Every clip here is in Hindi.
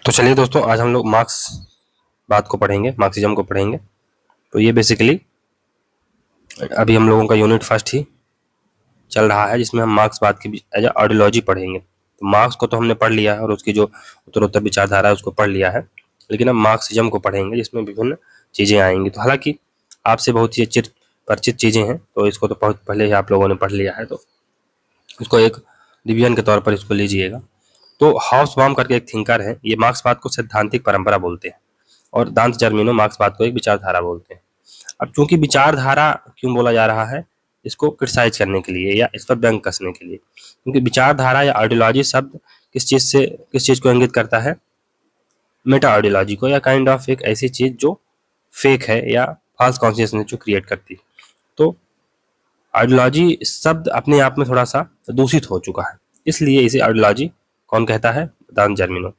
तो चलिए दोस्तों, आज हम लोग मार्क्स बात को पढ़ेंगे, मार्क्सिज्म को पढ़ेंगे। तो ये बेसिकली अभी हम लोगों का यूनिट फर्स्ट ही चल रहा है, जिसमें हम मार्क्सवाद की एज आइडियोलॉजी पढ़ेंगे। तो मार्क्स को तो हमने पढ़ लिया है और उसकी जो उत्तरोत्तर विचारधारा है उसको पढ़ लिया है, लेकिन अब मार्क्सिज्म को पढ़ेंगे, जिसमें विभिन्न चीज़ें आएंगी। तो हालांकि आपसे बहुत ही परिचित चीज़ें हैं, तो इसको तो बहुत पहले ही आप लोगों ने पढ़ लिया है, तो इसको एक रिवीजन के तौर पर इसको लीजिएगा। तो हाउसबाम करके एक थिंकर है, ये मार्क्सवाद को सैद्धांतिक परंपरा बोलते हैं और दांत जर्मिनो मार्क्सवाद को एक विचारधारा बोलते हैं। अब चूंकि विचारधारा क्यों बोला जा रहा है, इसको क्रिटिसाइज करने के लिए या इस पर व्यंग कसने के लिए, क्योंकि विचारधारा या आइडियोलॉजी शब्द किस चीज को इंगित करता है, मेटा आइडियोलॉजी को, या काइंड ऑफ एक ऐसी चीज जो फेक है या फॉल्स कॉन्शियसनेस जो क्रिएट करती है। तो आइडियोलॉजी शब्द अपने आप में थोड़ा सा दूषित हो चुका है, इसलिए इसे आइडियोलॉजी कौन कहता है, दांत जर्मिनो।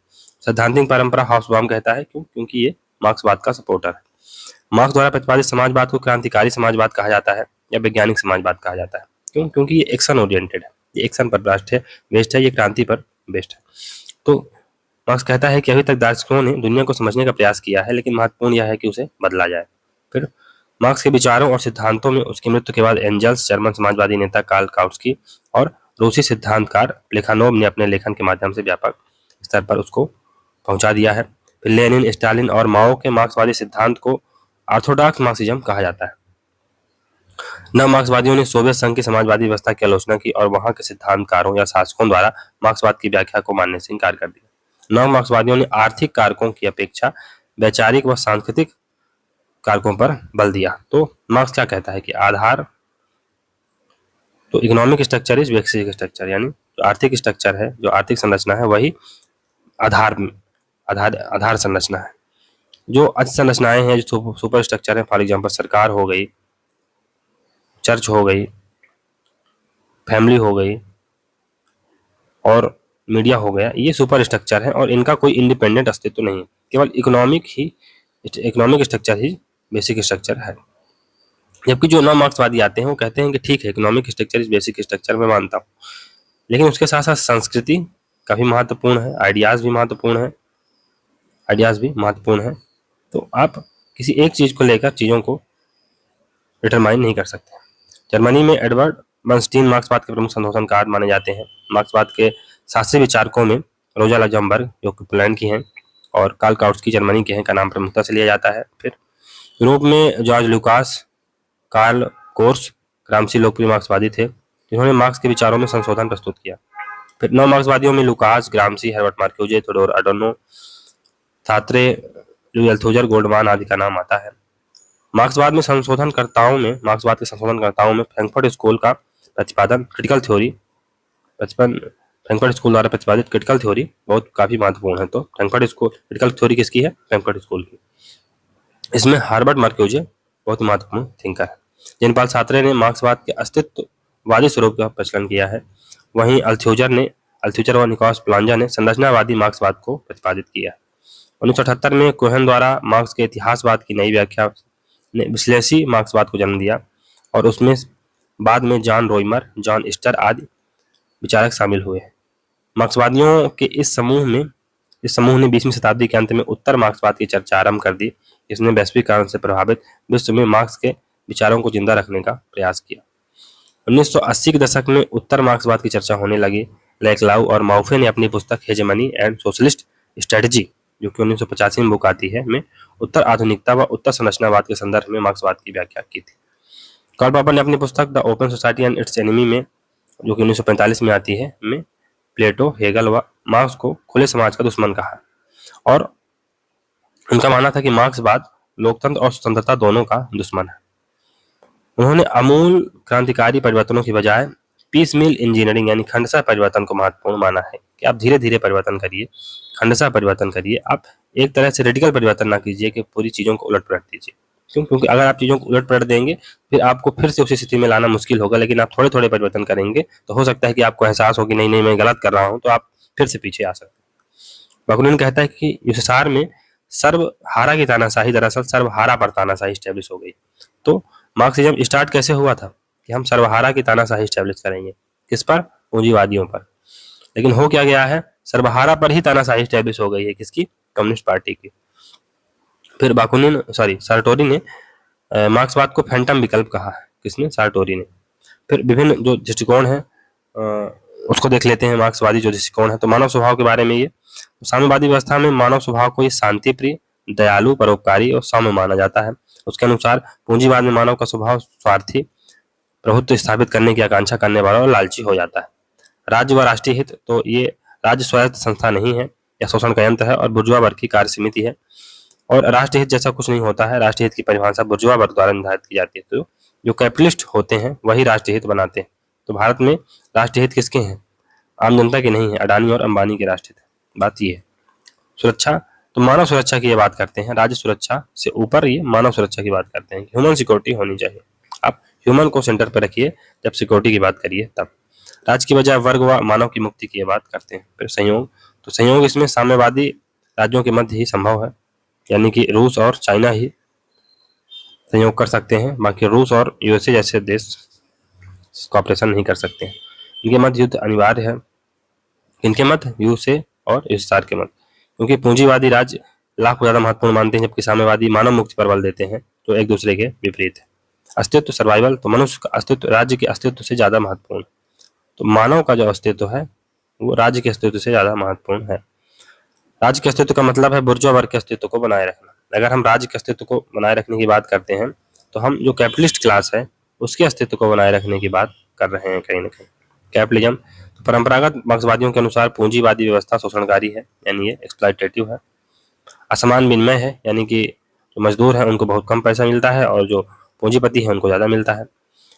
सैद्धांतिक परंपरा हाउसबाम कहता है, क्यों? क्योंकि ये मार्क्सवाद का सपोर्टर है। मार्क्स द्वारा प्रतिपादित समाजवाद को क्रांतिकारी समाजवाद कहा जाता है या वैज्ञानिक समाजवाद कहा जाता है। क्यों? क्योंकि ये एक्शन ओरिएंटेड है, ये एक्शन पर बेस्ड है, ये क्रांति पर बेस्ड है। तो मार्क्स कहता है कि अभी तक दार्शनिकों ने दुनिया को समझने का प्रयास किया है, लेकिन महत्वपूर्ण यह है कि उसे बदला जाए। फिर मार्क्स के विचारों और सिद्धांतों में उसकी मृत्यु के बाद एंजल्स, जर्मन समाजवादी नेता कार्ल काउट्स्की और रूसी सिद्धांतकार प्लेखानोव ने अपने लेखन के माध्यम से व्यापक स्तर पर उसको पहुंचा दिया है। फिर लेनिन, स्टालिन और माओ के मार्क्सवादी सिद्धांत को ऑर्थोडॉक्स मार्क्सिज्म कहा जाता है। नव मार्क्सवादियों ने सोवियत संघ की समाजवादी व्यवस्था की आलोचना की और वहां के सिद्धांतकारों या शासकों द्वारा मार्क्सवाद की व्याख्या को मानने से इनकार कर दिया। नव मार्क्सवादियों ने आर्थिक कारकों की अपेक्षा वैचारिक व सांस्कृतिक कारकों पर बल दिया। तो मार्क्स क्या कहता है कि आधार, तो economic structure is basic structure, यानी जो आर्थिक स्ट्रक्चर है, जो आर्थिक संरचना है, वही आधार आधार संरचना है। जो अच्छी संरचनाएं हैं, जो सुपर स्ट्रक्चर है, फॉर एग्जाम्पल सरकार हो गई, चर्च हो गई, फैमिली हो गई और मीडिया हो गया, ये सुपर स्ट्रक्चर है और इनका कोई इंडिपेंडेंट अस्तित्व नहीं है, केवल इकोनॉमिक स्ट्रक्चर ही बेसिक स्ट्रक्चर है। जबकि जो नव मार्क्सवादी आते हैं वो कहते हैं कि ठीक है, economic structure is basic structure, मैं मानता हूँ, लेकिन उसके साथ साथ संस्कृति का भी महत्वपूर्ण है, आइडियाज भी महत्वपूर्ण है। तो आप किसी एक चीज को लेकर चीजों को डिटरमाइन नहीं कर सकते। जर्मनी में एडवर्ड बर्नस्टीन मार्क्सवाद के प्रमुख संशोधनकार माने जाते हैं। मार्क्सवाद के शास्त्रीय विचारकों में रोजा लक्जमबर्ग, जो कि पोलैंड की हैं, और कार्ल काउट्स्की जर्मनी के हैं, का नाम प्रमुखता से लिया जाता है। फिर यूरोप में George Lukacs, Karl Korsch, Gramsci लोकप्रिय मार्क्सवादी थे, जिन्होंने मार्क्स के विचारों में संशोधन प्रस्तुत किया। फिर नव मार्क्सवादियों में लुकास, ग्राम्सी, हर्बर्ट मार्क्यूजे, थोडोर अडोर्नो, सार्त्रे, लुई अल्थुजर, गोल्डमान आदि का नाम आता है। मार्क्सवाद के संशोधनकर्ताओं में फ्रैंकफर्ट स्कूल का प्रतिपादन फ्रैंकफर्ट स्कूल द्वारा प्रतिपादित क्रिटिकल थ्योरी बहुत काफी महत्वपूर्ण है। तो क्रिटिकल थ्योरी किसकी है? फ्रैंकफर्ट स्कूल की। इसमें हर्बर्ट मार्क्यूजे बहुत महत्वपूर्ण थिंकर है। जेन पाल सार्त्रे ने मार्क्सवाद के अस्तित्ववादी स्वरूप का प्रचलन किया है, वहीं अल्थुजर व निकोलस प्लांजा ने संरचनावादी मार्क्सवाद को प्रतिपादित किया। 1978 में कोहेन द्वारा मार्क्स के इतिहासवाद की नई व्याख्या ने विश्लेषी मार्क्सवाद को जन्म दिया और उसमें बाद में जॉन रोइमर, जॉन स्टर आदि विचारक शामिल हुए। मार्क्सवादियों के इस समूह ने 20वीं शताब्दी के अंत में उत्तर मार्क्सवाद की चर्चा आरंभ कर दी, जिसने वैश्वीकरण से प्रभावित विश्व में मार्क्स के विचारों को जिंदा रखने का प्रयास किया। 1980 के दशक में उत्तर मार्क्सवाद की चर्चा होने लगी। लैक्लाउ और माउफे ने अपनी पुस्तक हेजेमनी एंड सोशलिस्ट स्ट्रेटजी, जो कि 1985 में बुक आती है, में उत्तर आधुनिकता व उत्तर संरचनावाद के संदर्भ में मार्क्सवाद की व्याख्या की थी। कार्ल पॉपर ने अपनी पुस्तक the open society and it's enemy में, जो कि 1945 में आती है, में प्लेटो, हेगल व मार्क्स को खुले समाज का दुश्मन कहा और उनका मानना था कि मार्क्सवाद लोकतंत्र और स्वतंत्रता दोनों का दुश्मन है। उन्होंने अमूल क्रांतिकारी परिवर्तनों की बजाय पीसमील इंजीनियरिंग यानी खंडशः परिवर्तन को महत्वपूर्ण माना है कि आप धीरे धीरे परिवर्तन करिए, खंडशः परिवर्तन करिए, आप एक तरह से रेडिकल परिवर्तन ना कीजिए कि पूरी चीजों को उलट पलट दीजिए। क्यों? क्योंकि अगर आप चीजों को उलट पलट देंगे फिर आपको फिर से उसी स्थिति में लाना मुश्किल होगा, लेकिन आप थोड़े थोड़े परिवर्तन करेंगे तो हो सकता है कि आपको एहसास हो कि नहीं मैं गलत कर रहा हूं, तो आप फिर से पीछे आ सकते हैं। बकुनिन कहता है कि यूएसएसआर में सर्वहारा की तानाशाही दरअसल सर्वहारा पर तानाशाही स्टैब्लिश हो गई। तो मार्क्सिज्म स्टार्ट कैसे हुआ था कि हम सर्वहारा की तानाशाही स्टैब्लिश करेंगे, किस पर? पूंजीवादियों पर। लेकिन हो क्या गया है, सर्वहारा पर ही तानाशाही स्टैब्लिश हो गई है, किसकी, कम्युनिस्ट पार्टी की। फिर सार्टोरी ने मार्क्सवाद को फैंटम विकल्प कहा है, किसने, सार्टोरी ने। फिर विभिन्न जो दृष्टिकोण है उसको देख लेते हैं, मार्क्सवादी जो दृष्टिकोण है। तो मानव स्वभाव के बारे में ये, तो साम्यवादी व्यवस्था में मानव स्वभाव को ये शांति प्रिय, दयालु, परोपकारी और सौम्य माना जाता है। उसके अनुसार पूंजीवाद में मानव का स्वभाव स्वार्थी, प्रभुत्व स्थापित करने की आकांक्षा करने वाला और लालची हो जाता है। राज्य व राष्ट्रीय हित, तो ये राज्य स्वायत्त संस्था नहीं है, यह शोषण का यंत्र है और बुर्जुआ वर्ग की कार्य समिति है। और राष्ट्रीय हित जैसा कुछ नहीं होता है, राष्ट्रीय हित की परिभाषा बुर्जुआ वर्ग द्वारा निर्धारित की जाती है। तो जो कैपिटलिस्ट होते हैं वही राष्ट्रीय हित बनाते हैं। तो भारत में राष्ट्रीय हित किसके हैं, आम जनता के नहीं है, अडानी और अंबानी के राष्ट्रीय हित। बात ये है। सुरक्षा, तो मानव सुरक्षा की ये बात करते हैं, राज्य सुरक्षा से ऊपर ये मानव सुरक्षा की बात करते हैं। ह्यूमन सिक्योरिटी होनी चाहिए, आप ह्यूमन को सेंटर पर रखिए जब सिक्योरिटी की बात करिए तब। राज्य की बजाय वर्ग व मानव की मुक्ति की बात करते हैं। फिर संयोग, तो संयोग इसमें साम्यवादी राज्यों के मध्य ही संभव है, यानी कि रूस और चाइना ही संयोग कर सकते हैं, बाकी रूस और यूएसए जैसे देश कॉपरेशन नहीं कर सकते हैं। इनके मध्य युद्ध अनिवार्य है, इनके मध्य यूएसए और यूएसएसआर के मध्य, क्योंकि पूंजीवादी राज्य लाभ को ज्यादा महत्वपूर्ण मानते हैं जबकि साम्यवादी मानव मुक्ति पर बल देते हैं, तो एक दूसरे के विपरीत है। अस्तित्व, सर्वाइवल, तो मनुष्य का अस्तित्व राज्य के अस्तित्व से ज्यादा महत्वपूर्ण है। तो मानव का जो अस्तित्व है वो राज्य के अस्तित्व से ज्यादा महत्वपूर्ण है। राज्य के अस्तित्व का मतलब है बुर्जुआ वर्ग के अस्तित्व को बनाए रखना। अगर हम राज्य के अस्तित्व को बनाए रखने की बात करते हैं तो हम जो कैपिटलिस्ट क्लास है उसके अस्तित्व को बनाए रखने की बात कर रहे हैं कहीं ना कहीं। कैपिटलिज्म, तो परंपरागत मार्क्सवादियों के अनुसार पूंजीवादी व्यवस्था शोषणकारी है, यानी ये एक्सप्लॉयटेटिव है। असमान विनिमय है, यानी कि जो मजदूर है उनको बहुत कम पैसा मिलता है और जो पूंजीपति है उनको ज्यादा मिलता है।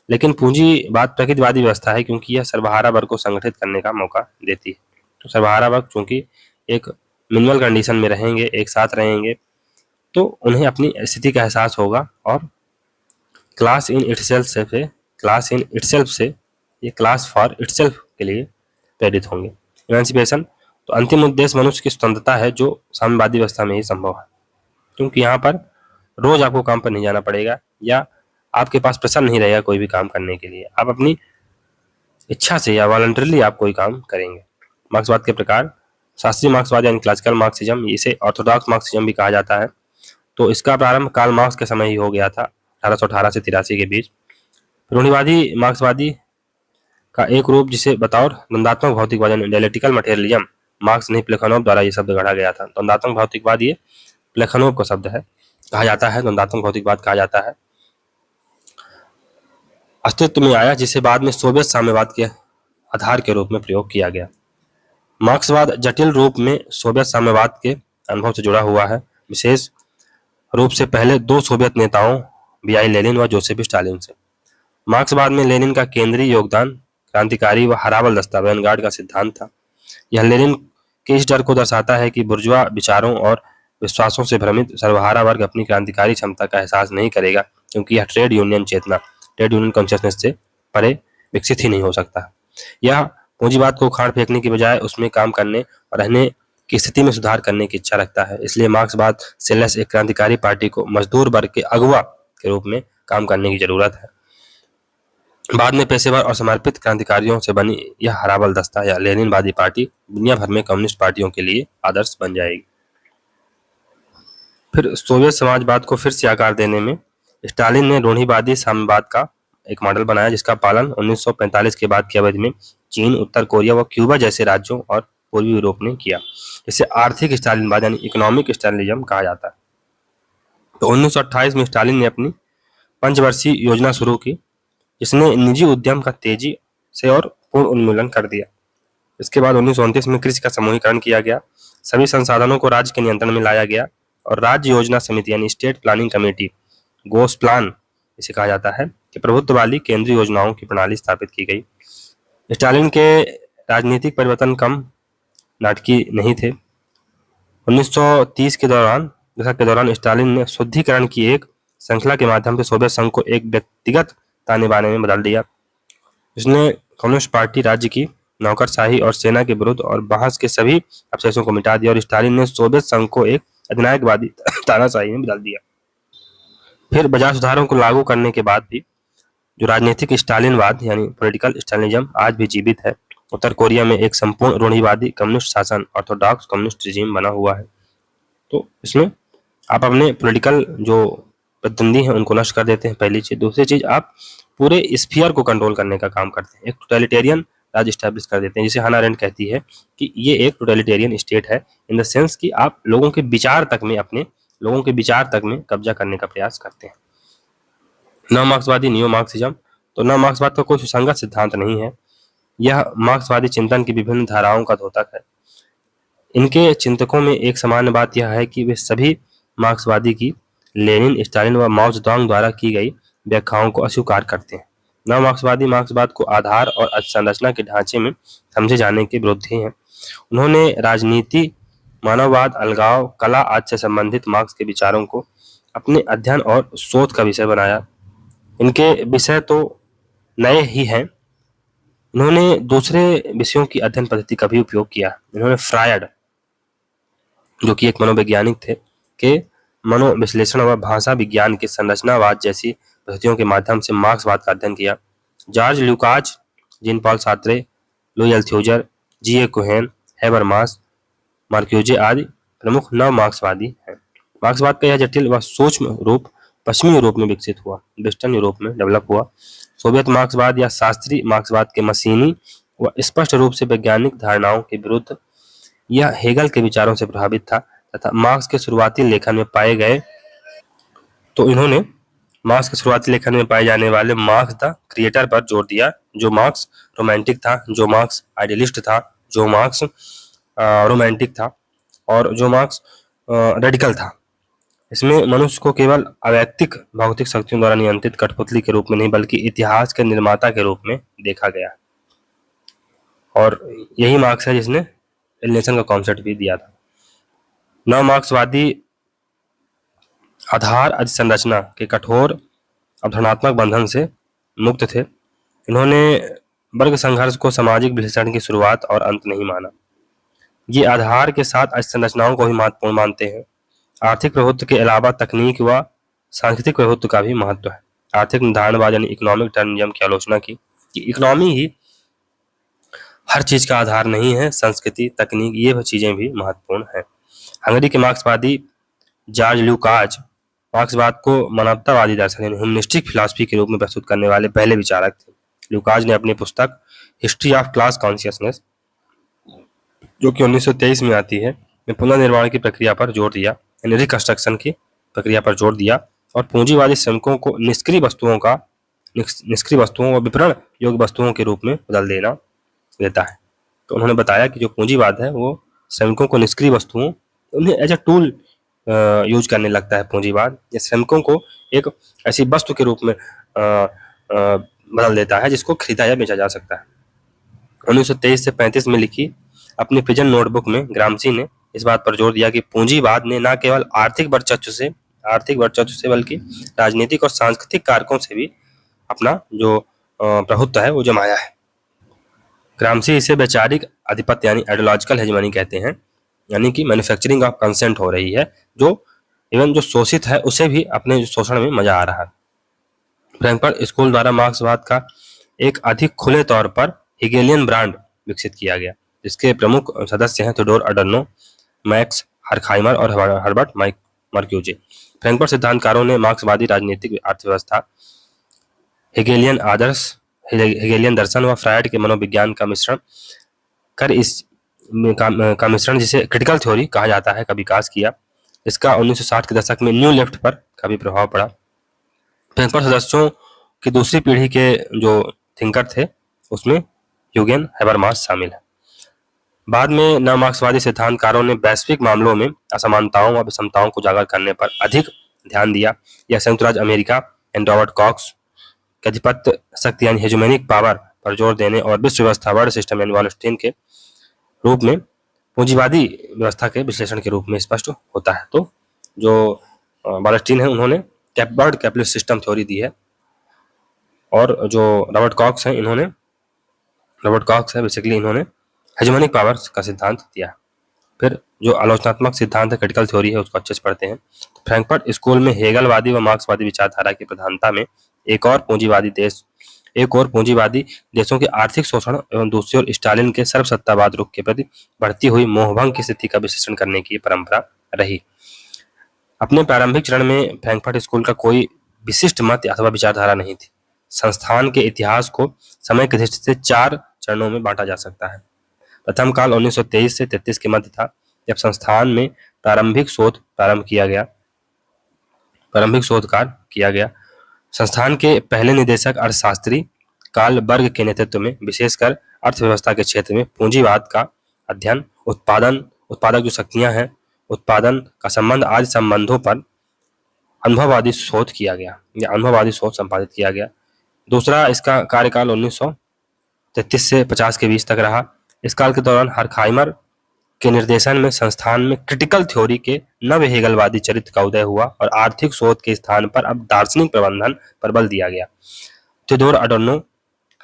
लेकिन पूंजीवाद प्रकृतिवादी व्यवस्था है क्योंकि यह सर्वहारा वर्ग को संगठित करने का मौका देती है। तो सर्वहारा वर्ग चूंकि एक मिनिमल कंडीशन में रहेंगे, एक साथ रहेंगे, तो उन्हें अपनी स्थिति का एहसास होगा और क्लास इन इटसेल्फ से ये क्लास फॉर इटसेल्फ के लिए प्रेरित होंगे। इमेंसिपेशन, तो अंतिम उद्देश्य मनुष्य की स्वतंत्रता है जो साम्यवादी व्यवस्था में ही संभव है, क्योंकि यहाँ पर रोज आपको काम पर नहीं जाना पड़ेगा या आपके पास प्रेशर नहीं रहेगा कोई भी काम करने के लिए, आप अपनी इच्छा से या वॉलंटरीली आप कोई काम करेंगे। मार्क्सवाद के प्रकार, शास्त्रीय मार्क्सवाद यानी क्लासिकल मार्क्सिज्म, इसे ऑर्थोडॉक्स मार्क्सिज्म भी कहा जाता है। तो इसका प्रारंभ कार्ल मार्क्स के समय ही हो गया था, 1818 से 83 के बीच। रूढ़िवादी मार्क्सवादी का एक रूप जिसे बतौर द्वंदात्मक भौतिकवाद यानी डायलेक्टिकल मटेरियलिज्म, मार्क्स ने प्लेखनोव द्वारा ये शब्द गढ़ा गया था। द्वंदात्मक भौतिकवाद ये प्लेखनोव का शब्द है, कहा जाता है, द्वंदात्मक भौतिकवाद कहा जाता है, अस्तित्व में आया जिसे बाद में सोवियत साम्यवाद के आधार के रूप में प्रयोग किया गया। मार्क्सवाद जटिल रूप में सोवियत साम्यवाद के अनुभव से जुड़ा हुआ है, विशेष रूप से पहले दो सोवियत नेताओं बीआई लेनिन व जोसेफ स्टालिन से। मार्क्सवाद में लेनिन का केंद्रीय योगदान क्रांतिकारी व हरावल दस्ता वैनगार्ड का सिद्धांत था। यह लेनिन के इस डर को दर्शाता है कि बुर्जुआ विचारों और विश्वासों से भ्रमित सर्वहारा वर्ग अपनी क्रांतिकारी क्षमता का एहसास नहीं करेगा, क्योंकि यह ट्रेड यूनियन चेतना, ट्रेड यूनियन कॉन्शियसनेस से परे विकसित ही नहीं हो सकता। यह पूंजीवाद को उखाड़ फेंकने की बजाय उसमें काम करने और रहने की स्थिति में सुधार करने की इच्छा रखता है। इसलिए मार्क्सवाद से लेस एक क्रांतिकारी पार्टी को मजदूर वर्ग के अगुवा के रूप में काम करने की जरूरत है। बाद में पेशेवर और समर्पित क्रांतिकारियों से बनी यह हरावल दस्ता या लेनिनवादी पार्टी दुनिया भर में कम्युनिस्ट पार्टियों के लिए आदर्श बन जाएगी। फिर सोवियत समाजवाद को फिर से आकार देने में स्टालिन ने रूढ़िवादी साम्यवाद का एक मॉडल बनाया, जिसका पालन 1945 के बाद की अवधि में चीन, उत्तर कोरिया व क्यूबा जैसे राज्यों और पूर्वी यूरोप ने किया। इसे आर्थिक स्टालिनवाद यानी इकोनॉमिक स्टालिनिज्म कहा जाता है। तो 1928 में स्टालिन ने अपनी पंचवर्षीय योजना शुरू की, जिसने निजी उद्यम का तेजी से और पूर्ण उन्मूलन कर दिया। इसके बाद 1929 में कृषि का समूहीकरण किया गया, सभी संसाधनों को राज्य के नियंत्रण में लाया गया और राज्य योजना समिति यानी स्टेट प्लानिंग कमेटी, गोस्प्लान इसे कहा जाता है, कि प्रभुत्व वाली केंद्रीय योजनाओं की प्रणाली स्थापित की गई। स्टालिन के राजनीतिक परिवर्तन कम नाटकीय नहीं थे। 1930 के दौरान स्टालिन ने शुद्धिकरण की एक श्रृंखला के माध्यम से सोवियत संघ को एक व्यक्तिगत ताने बाने में बदल दिया। उसने कम्युनिस्ट पार्टी, राज्य की नौकरशाही और सेना के विरुद्ध और बहस के सभी अवशेषों को मिटा दिया और स्टालिन ने सोवियत संघ को एक अधिनायकवादी तानाशाही में बदल दिया। फिर बाजार सुधारों को लागू करने के बाद भी जो राजनीतिक स्टालिनवाद यानी पॉलिटिकल स्टालिनिज्म आज भी जीवित है, उत्तर कोरिया में एक संपूर्ण रूढ़िवादी कम्युनिस्ट शासन ऑर्थोडॉक्स कम्युनिस्ट रिजीम बना हुआ है। तो इसमें आप अपने पॉलिटिकल जो प्रतिद्वंदी हैं उनको नष्ट कर देते हैं, पहली चीज। दूसरी चीज, आप पूरे स्फीयर को कंट्रोल करने का काम करते हैं, एक टोटलिटेरियन राज स्टैब्लिश कर देते हैं, जिसे हाना अरेंट कहती है कि ये एक टोटलिटेरियन स्टेट है, इन द सेंस कि आप लोगों के विचार तक में, अपने लोगों के विचार तक में कब्जा करने का प्रयास करते हैं। नव मार्क्सवादी, नियो मार्क्सिज्म। तो नव मार्क्सवाद का कोई सुसंगत सिद्धांत नहीं है, यह मार्क्सवादी चिंतन की विभिन्न धाराओं का द्योतक है। इनके चिंतकों में एक सामान्य बात यह है कि वे सभी मार्क्सवादी की लेनिन, स्टालिन व माओ जेडोंग द्वारा की गई व्याख्याओं को अस्वीकार करते हैं। नव मार्क्सवादी मार्क्सवाद को आधार और संरचना के ढांचे में समझे जाने के विरोधी हैं। उन्होंने राजनीति, मानववाद, अलगाव, कला आदि से संबंधित मार्क्स के विचारों को अपने अध्ययन और शोध का विषय बनाया। इनके विषय तो नए ही हैं, इन्होंने दूसरे विषयों की अध्ययन पद्धति का भी उपयोग किया। इन्होंने फ्रायड, जो कि एक मनोवैज्ञानिक थे, के मनोविश्लेषण व भाषा विज्ञान के संरचनावाद जैसी पद्धतियों के माध्यम से मार्क्सवाद का अध्ययन किया। George Lukacs, Jean Paul Sartre, Louis Althusser, G A. Cohen, Habermas, Marcuse आदि प्रमुख नव मार्क्सवादी हैं। मार्क्सवाद का यह जटिल व सूक्ष्म रूप पश्चिमी यूरोप में विकसित हुआ, वेस्टर्न यूरोप में डेवलप हुआ। सोवियत मार्क्सवाद या शास्त्रीय मार्क्सवाद के मशीनी व स्पष्ट रूप से वैज्ञानिक धारणाओं के विरुद्ध यह हेगल के विचारों से प्रभावित था तथा मार्क्स के शुरुआती लेखन में पाए गए। तो इन्होंने मार्क्स के शुरुआती लेखन में पाए जाने वाले मार्क्स द क्रिएटर पर जोर दिया, जो मार्क्स रोमांटिक था, जो मार्क्स आइडियलिस्ट था, जो मार्क्स रोमांटिक था और जो मार्क्स रेडिकल था। इसमें मनुष्य को केवल अवैयक्तिक भौतिक शक्तियों द्वारा नियंत्रित कठपुतली के रूप में नहीं, बल्कि इतिहास के निर्माता के रूप में देखा गया। और यही मार्क्स है जिसने एलिनेशन का कॉन्सेप्ट भी दिया था। नव मार्क्सवादी आधार अधिसंरचना के कठोर अवधारणात्मक बंधन से मुक्त थे। इन्होंने वर्ग संघर्ष को सामाजिक विश्लेषण की शुरुआत और अंत नहीं माना। ये आधार के साथ अधिसंरचनाओं को भी महत्वपूर्ण मानते हैं। आर्थिक प्रभुत्व के अलावा तकनीक व सांस्कृतिक प्रभुत्व का भी महत्व है। आर्थिक निर्धारणवाद यानी इकोनॉमिक डिटरमिनिज्म की आलोचना की कि इकोनॉमी ही हर चीज का आधार नहीं है, संस्कृति, तकनीक, ये चीजें भी महत्वपूर्ण हैं। हंगरी के मार्क्सवादी जॉर्ज ल्यूकाच मार्क्सवाद को मानवतावादी दर्शन यानी ह्यूमनिस्टिक फिलॉसफी के रूप में प्रस्तुत करने वाले पहले विचारक थे। ल्यूकाच ने अपनी पुस्तक हिस्ट्री ऑफ क्लास कॉन्शियसनेस, जो कि 1923 में आती है, में पुनर्निर्माण की प्रक्रिया पर जोर दिया, यानी रिकंस्ट्रक्शन की प्रक्रिया पर जोर दिया और पूंजीवादी श्रमिकों को निष्क्रिय वस्तुओं व विपणन योग्य वस्तुओं के रूप में बदल देता है। तो उन्होंने बताया कि जो पूंजीवाद है वो श्रमिकों को निष्क्रिय वस्तुओं, उन्हें एज अ टूल यूज करने लगता है पूंजीवाद। ये श्रमिकों को एक ऐसी वस्तु के रूप में बदल देता है जिसको खरीदा या बेचा जा सकता है। 1923 से 35 में लिखी अपनी प्रिजन नोटबुक में ग्रामसी ने इस बात पर जोर दिया कि पूंजीवाद ने न केवल आर्थिक वर्चस्व से बल्कि राजनीतिक और सांस्कृतिक कारकों से भी अपना जो प्रभुत्व है वो जमाया है। ग्रामसी इसे वैचारिक आधिपत्य यानी आइडियोलॉजिकल हेजेमनी कहते हैं, यानी कि मैन्युफैक्चरिंग ऑफ कंसेंट हो रही है, जो इवन जो शोषित है उसे भी अपने शोषण में मजा आ रहा है। फ्रैंकफर्ट स्कूल द्वारा मार्क्सवाद का एक अधिक खुले तौर पर हेगेलियन ब्रांड विकसित किया गया, जिसके प्रमुख सदस्य हैं थियोडोर अडोर्नो, मैक्स हर्खहाइमर और हर्बर्ट मार्क्यूजे। फ्रैंकफर्ट सिद्धांतकारों ने मार्क्सवादी राजनीतिक अर्थव्यवस्था, हेगेलियन आदर्श, हेगेलियन दर्शन व फ्रायड के मनोविज्ञान का मिश्रण कर मिश्रण, जिसे क्रिटिकल थ्योरी कहा जाता है, का विकास किया। इसका 1960 के दशक में न्यू लेफ्ट पर काफी प्रभाव पड़ा। फ्रैंकफर्ट सदस्यों की दूसरी पीढ़ी के जो थिंकर थे उसमें ह्यूगेन हैबरमास शामिल है। बाद में नव मार्क्सवादी सिद्धांतकारों ने वैश्विक मामलों में असमानताओं व विषमताओं को उजागर करने पर अधिक ध्यान दिया। यह संयुक्त राज्य अमेरिका एंड रॉबर्ट कॉक्स के आधिपत्य शक्ति यानी हेजेमोनिक पावर पर जोर देने और विश्व व्यवस्था वर्ल्ड सिस्टम यानी वालस्टीन के रूप में पूंजीवादी व्यवस्था के विश्लेषण के रूप में स्पष्ट होता है। तो जो वालस्टीन है उन्होंने वर्ल्ड कैपिटलिस्ट सिस्टम थ्योरी दी है, और जो रॉबर्ट कॉक्स है बेसिकली इन्होंने हेजेमोनिक पावर का सिद्धांत दिया। फिर जो आलोचनात्मक सिद्धांत है, क्रिटिकल थ्योरी है, उसको अच्छे से पढ़ते हैं। तो फ्रैंकफर्ट स्कूल में हेगलवादी व मार्क्सवादी विचारधारा की प्रधानता में एक और पूंजीवादी देश एक और पूंजीवादी देशों के आर्थिक शोषण एवं दूसरी ओर स्टालिन के सर्वसत्तावाद रुख के प्रति बढ़ती हुई मोहभंग की स्थिति का विश्लेषण करने की परंपरा रही। अपने प्रारंभिक चरण में फ्रैंकफर्ट स्कूल का कोई विशिष्ट मत अथवा विचारधारा नहीं थी। संस्थान के इतिहास को समय की दृष्टि से 4 चरणों में बांटा जा सकता है। प्रथम काल 1923 से 33 के मध्य था, जब संस्थान में प्रारंभिक शोध कार्य किया गया। संस्थान के पहले निदेशक अर्थशास्त्री कार्ल बर्ग के नेतृत्व में विशेषकर अर्थव्यवस्था के क्षेत्र में पूंजीवाद का अध्ययन, उत्पादक जो शक्तियां हैं, उत्पादन का संबंध आदि संबंधों पर अनुभववादी शोध किया गया या अनुभववादी शोध संपादित किया गया। दूसरा, इसका कार्यकाल 1933 से 50 के बीच तक रहा। इस काल के दौरान हर्खहाइमर के निर्देशन में संस्थान में क्रिटिकल थ्योरी के नव हेगलवादी चरित्र का उदय हुआ और आर्थिक शोध के स्थान पर अब दार्शनिक प्रबंधन पर बल दिया गया। थियोडोर अडोर्नो,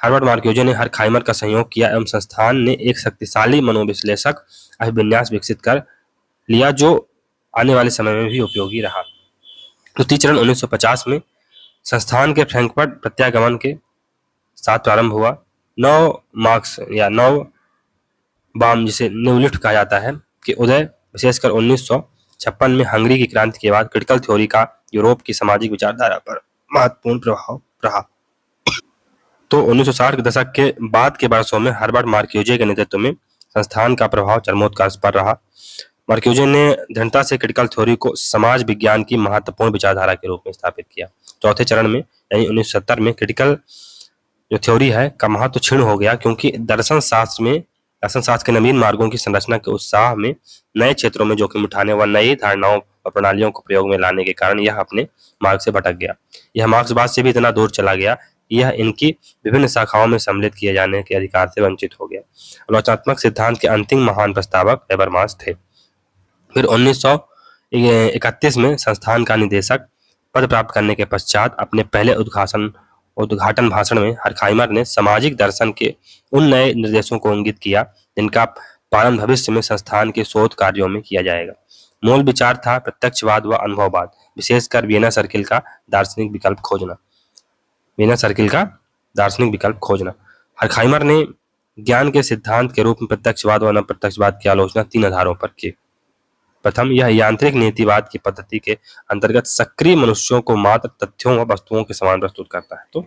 हर्बर्ट मार्क्यूजे ने हर्खहाइमर का सहयोग किया एवं संस्थान ने एक शक्तिशाली मनोविश्लेषक अभिविन्यास विकसित कर लिया जो आने वाले समय में भी उपयोगी रहा। द्वितीय चरण 1950 में संस्थान के फ्रैंकफर्ट प्रत्यागमन के साथ प्रारंभ हुआ। नव मार्क्स या नव बाम, जिसे न्यूलिफ्ट कहा जाता है, के उदय विशेषकर 1956 में हंगरी की क्रांति के बाद क्रिटिकल थ्योरी का यूरोप की सामाजिक विचारधारा पर महत्वपूर्ण प्रभाव रहा। तो 1960 के दशक के बाद के वर्षों में हर्बर्ट मार्क्यूजे के नेतृत्व में संस्थान का प्रभाव चरमोत्कर्ष पर रहा। मार्क्यूजे ने दृढ़ता से क्रिटिकल थ्योरी को समाज विज्ञान की महत्वपूर्ण विचारधारा के रूप में स्थापित किया। चौथे चरण में यानी 1970 में क्रिटिकल जो थ्योरी है का महत्व क्षीण हो गया, क्योंकि दर्शन शास्त्र के नवीन मार्गों की संरचना के उत्साह में नए क्षेत्रों में जोखिम उठाने व नई धारणाओं और प्रणालियों को प्रयोग में लाने के कारण यह अपने मार्ग से भटक गया। यह मार्क्सवाद से भी इतना दूर चला गया, यह इनकी विभिन्न शाखाओं में सम्मिलित किए जाने के अधिकार से वंचित हो गया। आलोचनात्मक सिद्धांत के अंतिम महान प्रस्तावक हेबरमास थे। फिर 1931 में संस्थान का निदेशक पद प्राप्त करने के पश्चात अपने पहले उद्घाटन भाषण में हर्खहाइमर ने सामाजिक दर्शन के उन नए निर्देशों को इंगित किया जिनका पालन भविष्य में संस्थान के शोध कार्यों में किया जाएगा। मूल विचार था प्रत्यक्षवाद व अनुभववाद, विशेषकर वियना सर्किल का दार्शनिक विकल्प खोजना। हर्खहाइमर ने ज्ञान के सिद्धांत के रूप में प्रत्यक्षवाद व अप्रत्यक्षवाद की आलोचना 3 आधारों पर की। प्रथम, यह यांत्रिक नीतिवाद की पद्धति के अंतर्गत सक्रिय मनुष्यों को मात्र तथ्यों व वस्तुओं के समान प्रस्तुत करता है। तो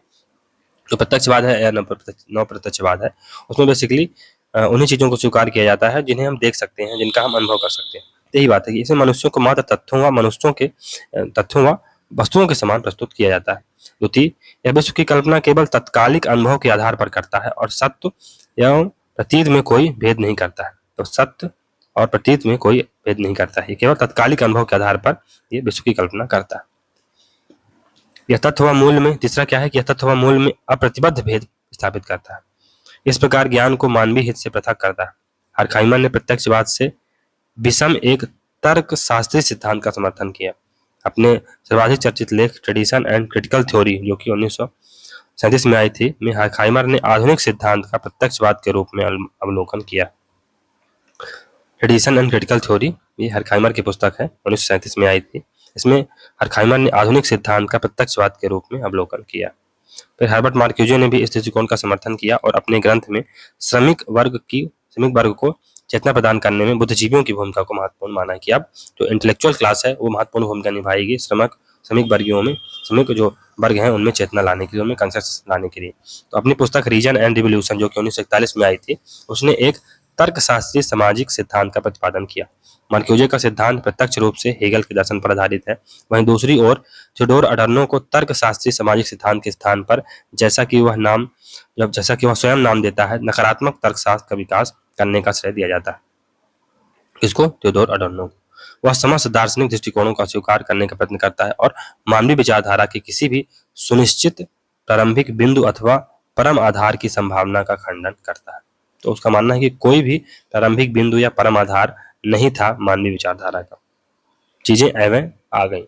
जो प्रत्यक्षवाद है या नवप्रत्यक्षवाद है, उसमें बेसिकली उन्हीं चीजों को स्वीकार किया जाता है जिन्हें हम देख सकते हैं, जिनका हम अनुभव कर सकते हैं। यही बात है कि इसमें मनुष्यों को मात्र तथ्यों व वस्तुओं के समान प्रस्तुत किया जाता है। द्वितीय, यह विश्व की कल्पना केवल तत्कालिक अनुभव के आधार पर करता है और सत्य एवं प्रतीत में कोई भेद नहीं करता है। तो सत्य और प्रतीत में कोई भेद नहीं करता है, केवल तत्कालिक अनुभव के आधार पर ये विश्व की कल्पना करता है। यह तत्व व मूल में तीसरा क्या है कि यह तत्व व मूल में अप्रतिबद्ध भेद स्थापित करता है। इस प्रकार ज्ञान को मानवीय हित से पृथक करता है। हर्खहाइमर ने प्रत्यक्षवाद से विषम एक तर्क शास्त्रीय सिद्धांत का समर्थन किया। अपने सर्वाधिक चर्चित लेख ट्रेडिशन एंड क्रिटिकल थ्योरी, जो कि 1937 में आई थी, में हर्खहाइमर ने आधुनिक सिद्धांत का प्रत्यक्षवाद के रूप में अवलोकन किया। ट्रेडिशन एंड क्रिटिकल थ्योरी ये हर्खहाइमर की पुस्तक है, 1937 में आई थी। इसमें हर्खहाइमर ने आधुनिक सिद्धांत का प्रत्यक्षवाद के रूप में अवलोकन किया। फिर हर्बर्ट मार्क्यूजे ने भी इस दृष्टिकोण का समर्थन किया और अपने ग्रंथ में श्रमिक वर्ग को चेतना प्रदान करने में बुद्धिजीवियों की भूमिका को महत्वपूर्ण माना है कि अब जो इंटेलेक्चुअल क्लास है वो महत्वपूर्ण भूमिका निभाएगी श्रमिक वर्गियों में, श्रमिक जो वर्ग हैं उनमें चेतना लाने के लिए, उनमें कंसेंसस लाने के लिए। तो अपनी पुस्तक रीजन एंड रिवोल्यूशन, जो कि 1941 में आई थी, उसने एक तर्कशास्त्रीय सामाजिक सिद्धांत का प्रतिपादन किया। मार्क्यूजे का सिद्धांत प्रत्यक्ष रूप से हेगल के दर्शन पर आधारित है। वहीं दूसरी ओर थियोडोर अडोर्नो को तर्कशास्त्रीय सामाजिक सिद्धांत के स्थान पर, जैसा कि वह स्वयं नाम देता है, नकारात्मक तर्कशास्त्र का विकास करने का श्रेय दिया जाता है। इसको थियोडोर अडोर्नो, वह समस्त दार्शनिक दृष्टिकोणों का स्वीकार करने का प्रयत्न करता है और मानवीय विचारधारा की किसी भी सुनिश्चित प्रारंभिक बिंदु अथवा परम आधार की संभावना का खंडन करता है। तो उसका मानना है कि कोई भी प्रारंभिक बिंदु या परम आधार नहीं था मानवीय विचारधारा का, चीजें एवं आ गई।